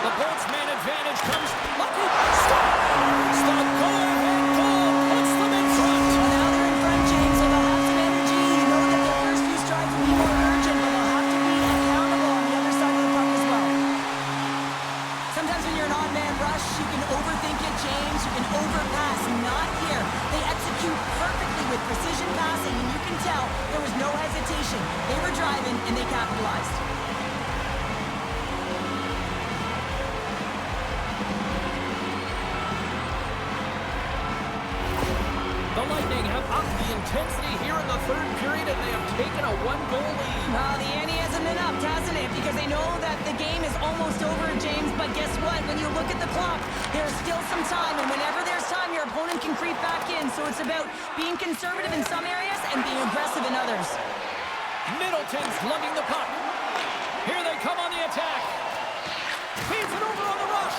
The Bolts man advantage comes. Lucky scores! The go-ahead goal puts them in front. Well, now they're in front, James, so they'll have some energy. You know that their first few strides will be more urgent, but they'll have to be accountable on the other side of the puck as well. Sometimes when you're an odd-man rush, you can overthink it, James. You can overpass. Not here. They execute perfectly with precision passing, and you can tell there was no hesitation. They were driving, and they capitalized. The Lightning have upped the intensity here in the third period, and they have taken a one-goal lead. Well, the ante hasn't been upped, hasn't it? Because they know that the game is almost over, James. But guess what? When you look at the clock, there's still some time. And whenever there's time, your opponent can creep back in. So it's about being conservative in some areas and being aggressive in others. Middleton's lugging the puck. Here they come on the attack. Feeds it over on the rush.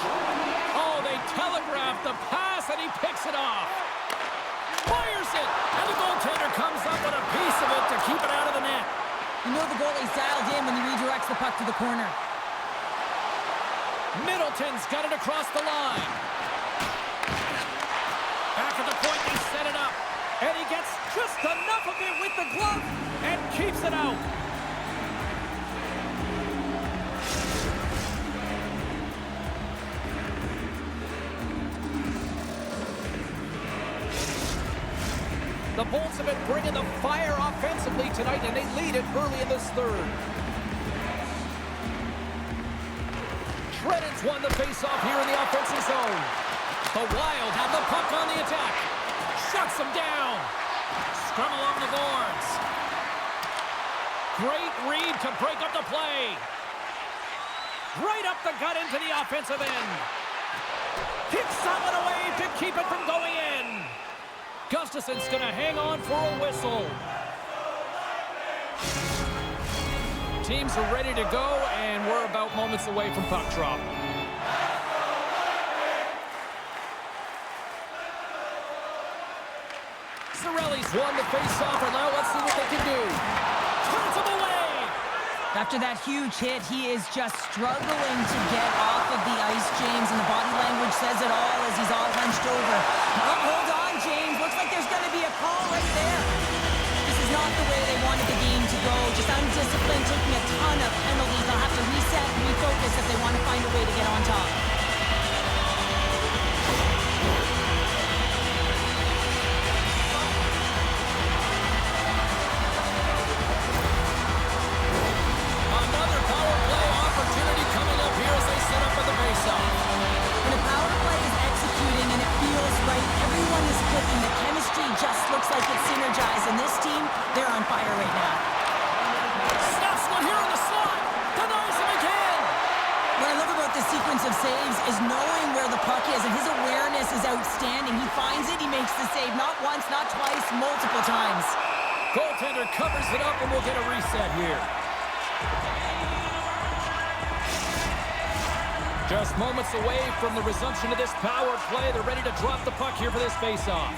Oh, they telegraphed the pass, and he picks it off. Fires it, and the goaltender comes up with a piece of it to keep it out of the net. You know the goalie's dialed in when he redirects the puck to the corner. Middleton's got it across the line. Back at the point, they set it up. And he gets just enough of it with the glove and keeps it out. The Bolts have been bringing the fire offensively tonight, and they lead it early in this third. Shreddon's won the face-off here in the offensive zone. The Wild have the puck on the attack. Shuts them down. Scrum along the boards. Great read to break up the play. Right up the gut into the offensive end. Kicks that one away to keep it from going in. Gustafson's going to hang on for a whistle. Teams are ready to go, and we're about moments away from puck drop. Cirelli's won the face-off, and now let's see what they can do. Turns him away! After that huge hit, he is just struggling to get off of the ice, James, and the body language says it all as he's all hunched over. Oh, hold on, James. Looks like there's going to be a call right there. This is not the way they wanted the game to go. Just undisciplined, taking a ton of penalties. They'll have to reset and refocus if they want to find a way to get on top. Another power play opportunity coming up here as they set up for the face-off. When a power play is executing and it feels right, everyone is clicking. The chemistry just looks like it's synergized, and this team makes the save. Not once, not twice, multiple times. Goaltender covers it up, and we'll get a reset here. Just moments away from the resumption of this power play. They're ready to drop the puck here for this faceoff.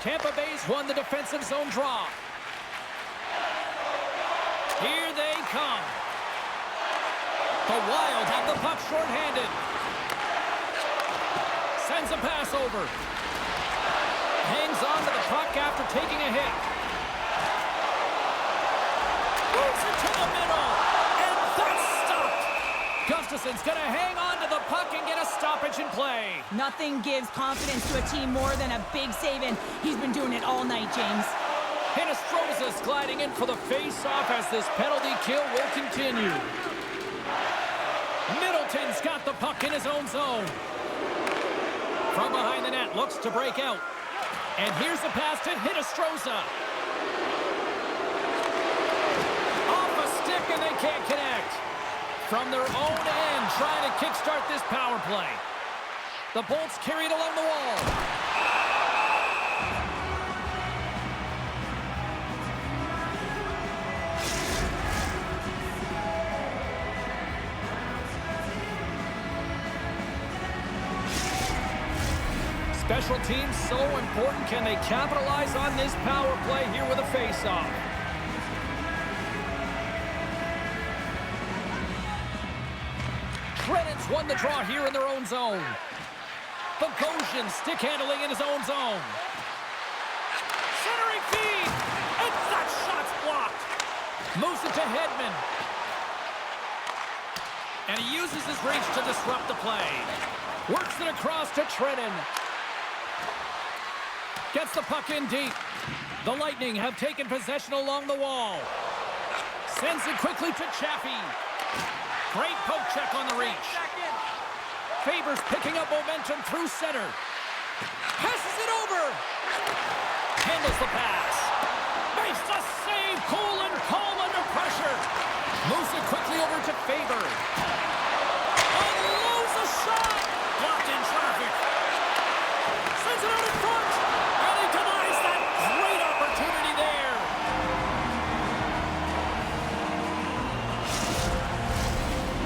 Tampa Bay's won the defensive zone draw. Here they come. The Wild have the puck shorthanded. Sends a pass over. Hangs on to the puck after taking a hit. Moves it to the middle. And that's stopped. Gustafson's going to hang on to the puck and get a stoppage in play. Nothing gives confidence to a team more than a big save, and he's been doing it all night, James. Hinostroza's gliding in for the face-off as this penalty kill will continue. Middleton's got the puck in his own zone. From behind the net, looks to break out. And here's the pass to Hinostroza. Off a stick, and they can't connect. From their own end, trying to kickstart this power play. The Bolts carried along the wall. Special teams so important. Can they capitalize on this power play here with a face-off? Trenton's won the draw here in their own zone. Bogosian stick handling in his own zone. Centering feed! And that shot's blocked! Moves it to Hedman. And he uses his reach to disrupt the play. Works it across to Trenton. Gets the puck in deep. The Lightning have taken possession along the wall. Sends it quickly to Chaffee. Great poke check on the reach. Faber's picking up momentum through center. Passes it over. Handles the pass. Makes the save. Cool and calm under pressure. Moves it quickly over to Faber. Unloads a shot. Blocked in traffic. Sends it out in front.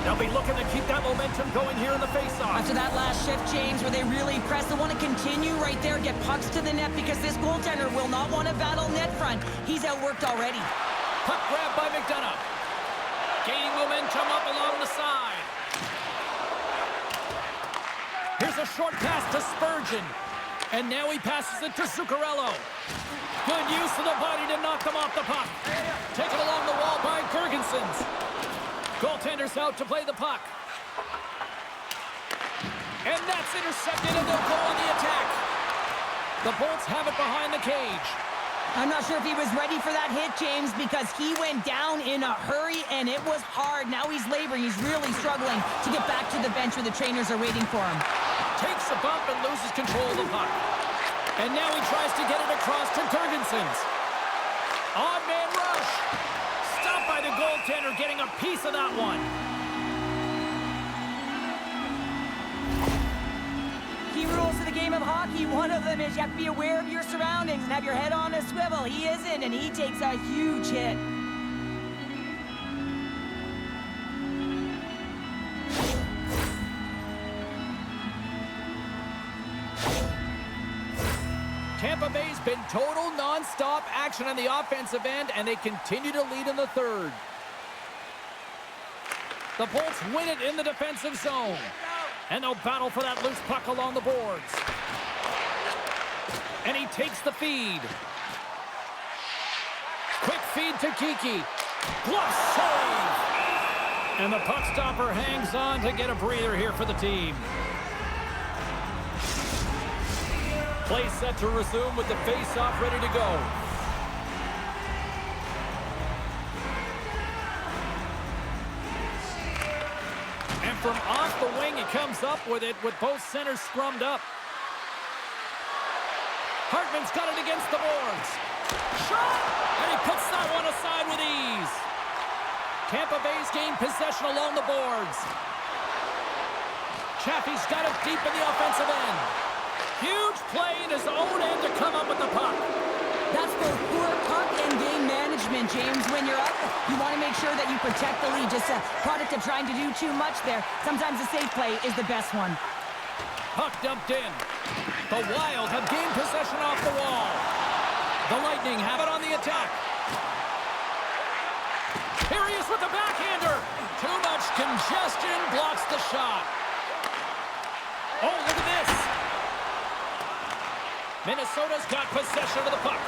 They'll be looking to keep that momentum going here in the faceoff. After that last shift, James, where they really press, they want to continue right there, get pucks to the net, because this goaltender will not want to battle net front. He's outworked already. Puck grab by McDonough. Gaining momentum up along the side. Here's a short pass to Spurgeon. And now he passes it to Zuccarello. Good use of the body to knock them off the puck. Taken along the wall by Girgensons. Goaltender's out to play the puck. And that's intercepted, and they'll go on the attack. The Bolts have it behind the cage. I'm not sure if he was ready for that hit, James, because he went down in a hurry, and it was hard. Now he's laboring. He's really struggling to get back to the bench where the trainers are waiting for him. Takes a bump and loses control of the puck. And now he tries to get it across to Girgensons. Odd man rush. Stopped by the goaltender, getting a piece of that one. Key rules of the game of hockey. One of them is you have to be aware of your surroundings and have your head on a swivel. He isn't, and he takes a huge hit. Tampa Bay's been total non-stop action on the offensive end, and they continue to lead in the third. The Bolts win it in the defensive zone. And they'll battle for that loose puck along the boards. And he takes the feed. Quick feed to Kiki. Glove save! And the puck stopper hangs on to get a breather here for the team. Play set to resume with the face-off ready to go. And from off the wing, he comes up with it with both centers scrummed up. Hartman's got it against the boards. Shot! And he puts that one aside with ease. Tampa Bay's gained possession along the boards. Chaffee's got it deep in the offensive end. Huge play in his own end to come up with the puck. That's both poor puck and game management, James. When you're up, you want to make sure that you protect the lead. Just a product of trying to do too much there. Sometimes the safe play is the best one. Puck dumped in. The Wild have gained possession off the wall. The Lightning have it on the attack. Here he is with the backhander. Too much congestion blocks the shot. Oh, look at this. Minnesota's got possession of the puck.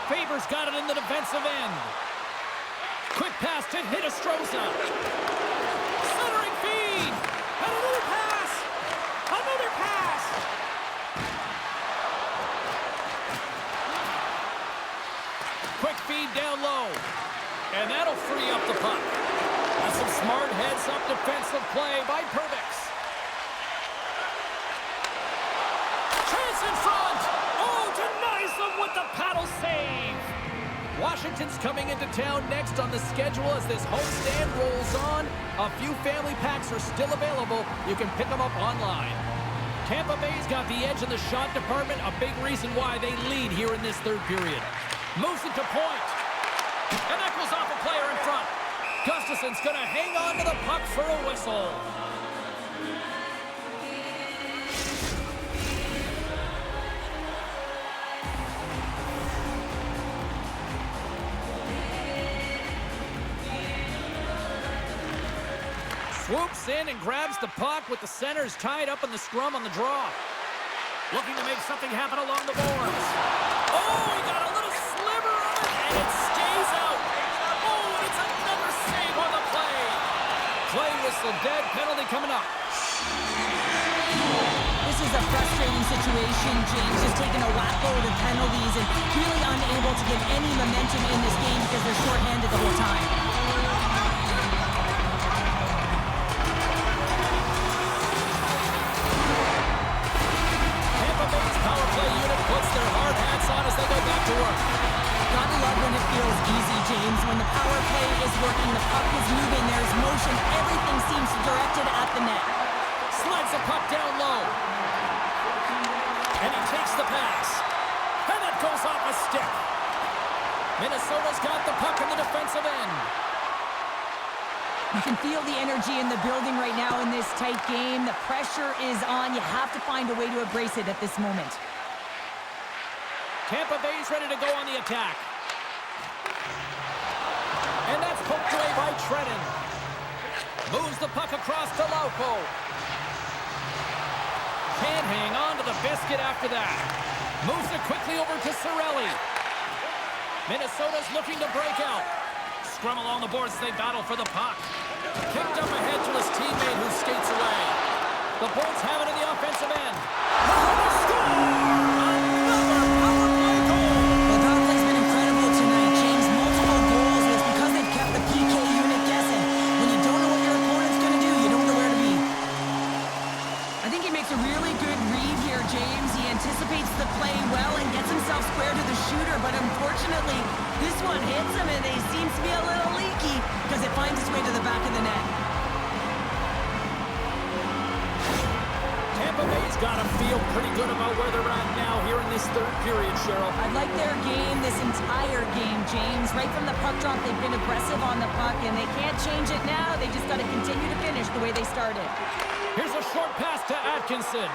Faber's got it in the defensive end. Quick pass to Hinostroza. Centering feed. And another pass. Another pass. Quick feed down low. And that'll free up the puck. That's some smart heads-up defensive play by Perbix. Chance in front. Oh, denies them with the paddle save. Washington's coming into town next on the schedule as this homestand rolls on. A few family packs are still available. You can pick them up online. Tampa Bay's got the edge in the shot department, a big reason why they lead here in this third period. Moves it to point. And that goes off a player in front. Gustafson's going to hang on to the puck for a whistle. Swoops in and grabs the puck with the centers tied up in the scrum on the draw. Looking to make something happen along the boards. Oh, he got a little sliver of it, and it stays out. Oh, and it's another save on the play. Play whistle dead, penalty coming up. This is a frustrating situation, James. Just taking a whack load of penalties and really unable to get any momentum in this game because they're shorthanded the whole time. Power play unit puts their hard hats on as they go back to work. Gotta love when it feels easy, James. When the power play is working, the puck is moving, there's motion, everything seems directed at the net. Slides the puck down low. And he takes the pass. And that goes off a stick. Minnesota's got the puck in the defensive end. You can feel the energy in the building right now in this tight game. The pressure is on. You have to find a way to embrace it at this moment. Tampa Bay's ready to go on the attack. And that's poked away by Trenton. Moves the puck across to Lauko. Can't hang on to the biscuit after that. Moves it quickly over to Cirelli. Minnesota's looking to break out. Scrum along the boards as they battle for the puck. Kicked up ahead to his teammate who skates away. The Bolts have it in the offensive end. Another power play goal! The power play's been incredible tonight, James. Multiple goals, and it's because they've kept the PK unit guessing. When you don't know what your opponent's going to do, you don't know where to be. I think he makes a really good read here, James. He anticipates the play well and gets himself square to the shooter, but unfortunately, this one hits him and he seems to be a little leaky because it finds its way to the back of the net. Tampa Bay's got to feel pretty good about where they're at now here in this third period, Cheryl. I like their game this entire game, James. Right from the puck drop, they've been aggressive on the puck, and they can't change it now. They just got to continue to finish the way they started. Here's a short pass to Atkinson.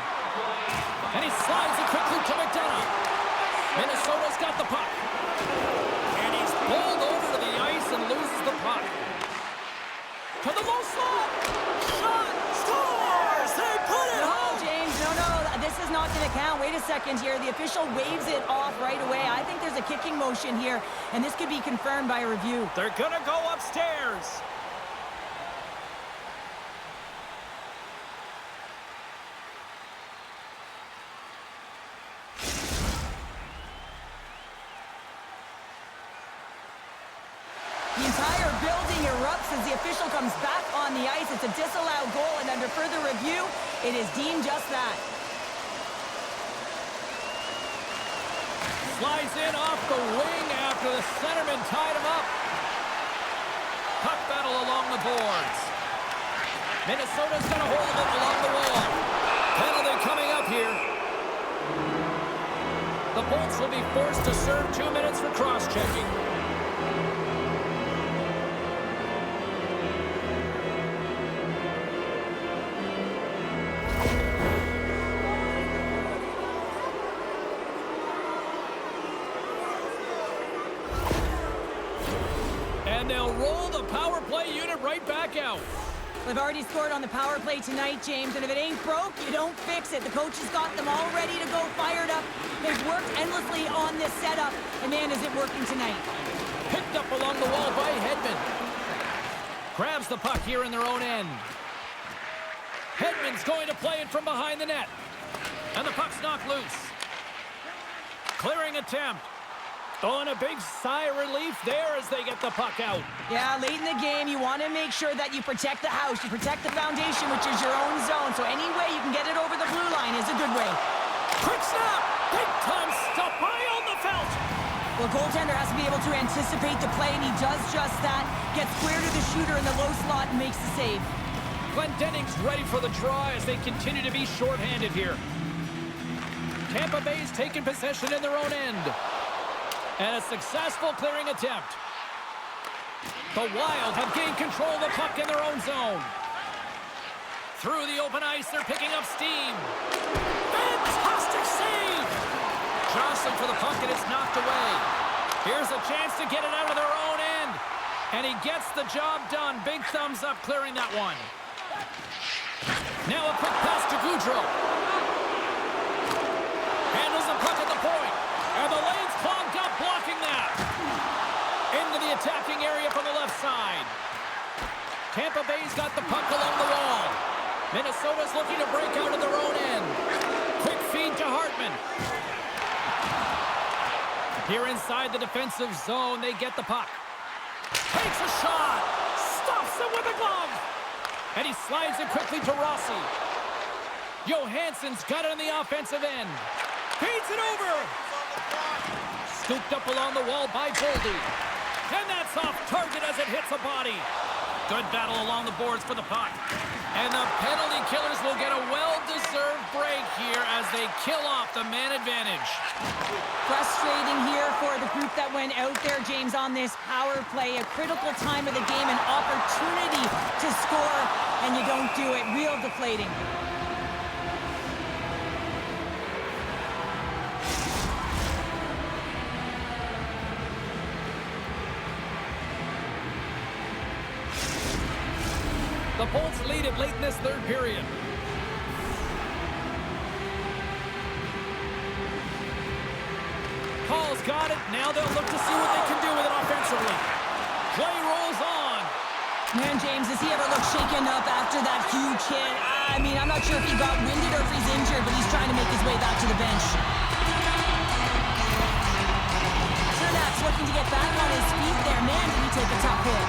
And he slides it quickly to McDonough. Minnesota's got the puck. And he's pulled over to the ice and loses the puck. To the low slot. Shot. Scores. They put it home. James, no. This is not going to count. Wait a second here. The official waves it off right away. I think there's a kicking motion here, and this could be confirmed by a review. They're going to go upstairs. The entire building erupts as the official comes back on the ice. It's a disallowed goal, and under further review, it is deemed just that. Slides in off the wing after the centerman tied him up. Puck battle along the boards. Minnesota's got a hold of it along the wall. Penalty coming up here. The Bolts will be forced to serve 2 minutes for cross-checking. And they'll roll the power play unit right back out. They've already scored on the power play tonight, James, and if it ain't broke, you don't fix it. The coach has got them all ready to go, fired up. They've worked endlessly on this setup, and man, is it working tonight. Picked up along the wall by Hedman. Grabs the puck here in their own end. Hedman's going to play it from behind the net. And the puck's knocked loose. Clearing attempt. Throwing a big sigh of relief there as they get the puck out. Yeah, late in the game, you want to make sure that you protect the house. You protect the foundation, which is your own zone. So any way you can get it over the blue line is a good way. Quick snap! Big time stop by on the felt! Well, goaltender has to be able to anticipate the play, and he does just that. Gets square to the shooter in the low slot and makes the save. Glendenning's ready for the draw as they continue to be shorthanded here. Tampa Bay's taking possession in their own end. And a successful clearing attempt. The Wild have gained control of the puck in their own zone. Through the open ice, they're picking up steam. Fantastic save! Johnson for the puck, and it's knocked away. Here's a chance to get it out of their own end. And he gets the job done. Big thumbs up clearing that one. Now a quick pass to Goudreau. Handles the puck at the point. And the lane's clogged up, blocking that. Into the attacking area from the left side. Tampa Bay's got the puck along the wall. Minnesota's looking to break out of their own end. Quick feed to Hartman. Here inside the defensive zone, they get the puck. Takes a shot. Stops him with a glove. And he slides it quickly to Rossi. Johansson's got it on the offensive end. Feeds it over. Scooped up along the wall by Boldy. And that's off target as it hits a body. Good battle along the boards for the puck. And the penalty killers will get a well-deserved break here as they kill off the man advantage. Frustrating here for the group that went out there, James, on this power play. A critical time of the game, an opportunity to score, and you don't do it. Real deflating. The Bolts lead it late in this third period. Paul's got it. Now they'll look to see what they can do with it offensively. Play rolls on. Man, James, does he ever look shaken up after that huge hit? I mean, I'm not sure if he got winded or if he's injured, but he's trying to make his way back to the bench. Cernak's looking to get back on his feet there. Man, did he take a tough hit.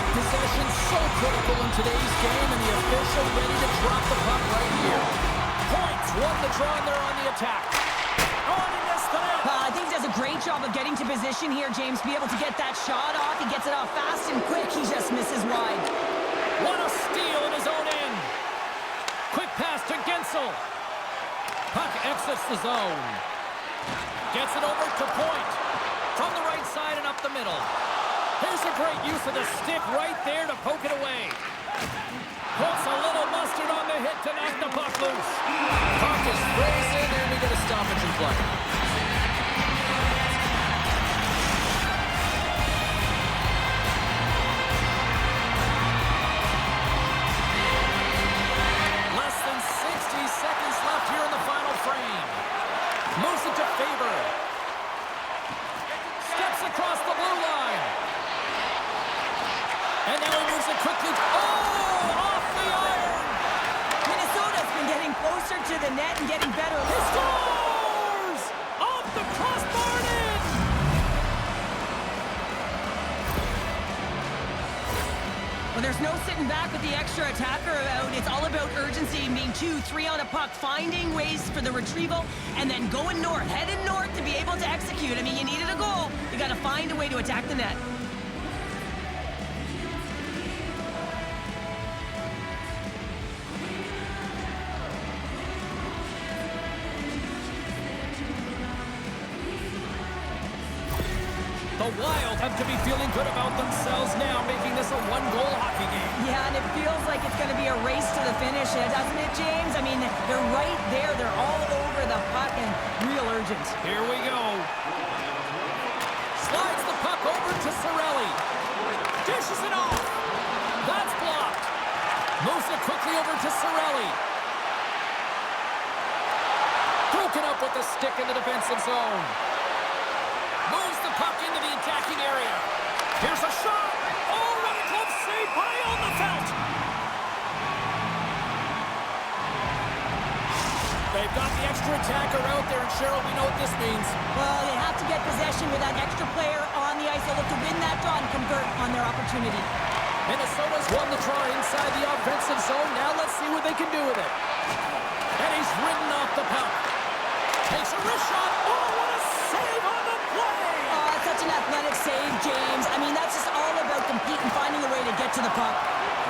Possession so critical in today's game, and the official ready to drop the puck right here. Points won the draw, and they're on the attack. Oh, and he missed the net. I think he does a great job of getting to position here, James. Be able to get that shot off. He gets it off fast and quick. He just misses wide. What a steal in his own end. Quick pass to Gensel. Puck exits the zone. Gets it over to Point. From the right side and up the middle. Here's a great use of the stick right there to poke it away. Puts a little mustard on the hit to knock the puck loose. Puck is frozen, and we get a stoppage in play. Less than 60 seconds left here in the final frame. Moves it to Faber. Steps across the blue line. And now he moves it quickly. Oh, off the iron. Minnesota's been getting closer to the net and getting better. He scores! Off the crossbar and in. Well, there's no sitting back with the extra attacker out. It's all about urgency and being 2-3 on a puck, finding ways for the retrieval, and then going north, heading north to be able to execute. I mean, you needed a goal. You got to find a way to attack the net. The Wild have to be feeling good about themselves now, making this a one-goal hockey game. Yeah, and it feels like it's going to be a race to the finish, doesn't it, James? I mean, they're right there. They're all over the puck and real urgent. Here we go. Slides the puck over to Cirelli. Dishes it off. That's blocked. Moves it quickly over to Cirelli. Broken up with the stick in the defensive zone. Moves the puck into the attacking area. Here's a shot. Oh, what a glove save by Alnefelt. They've got the extra attacker out there, and Cheryl, we know what this means. Well, they have to get possession with that extra player on the ice. They'll look to win that draw and convert on their opportunity. Minnesota's won the draw inside the offensive zone. Now let's see what they can do with it. And he's ridden off the puck. Takes a wrist shot. Oh, what a save on the play! Oh, that's such an athletic save, James. I mean, that's just all about competing, finding a way to get to the puck.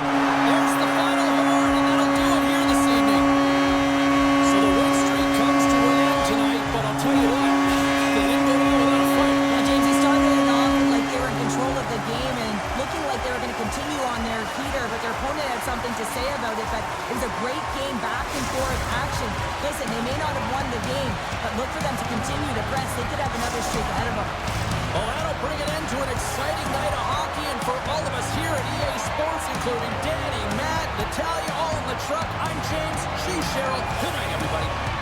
There's the final horn, and that'll do it here this evening. So the win streak comes to an end tonight, but I'll tell you what, they didn't go down without a fight. Well, James, they started it off like they were in control of the game and looking like they were going to continue on their heater, but their opponent had something to say about it. But it was a great game, back and forth action. Listen, they may not have won the game, but look for them to continue to press. They could have another streak ahead of them. Well, that'll bring an end to an exciting night of hockey, and for all of us here at EA Sports, including Danny, Matt, Natalia, all in the truck, I'm James, she's Cheryl. Good night, everybody.